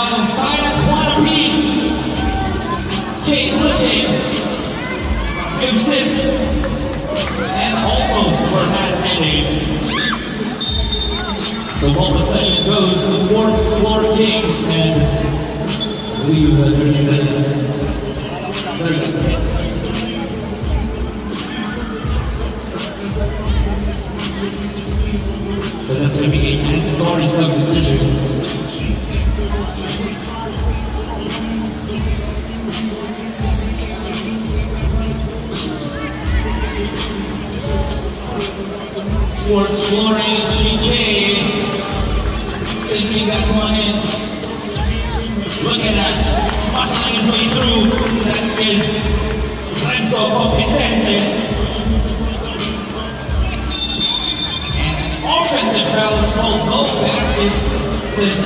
now tied at one apiece. Kate looking, gives it, and almost for not hitting. So ball possession goes to the Sports Floor Kings, and I believe 37. So that's going to be 8 minutes. It's already substitution. Sports Flooring, GK, thinking that one in. Look at that, muscling his way through. That is Renzo Competente. And an offensive foul is called. No baskets, says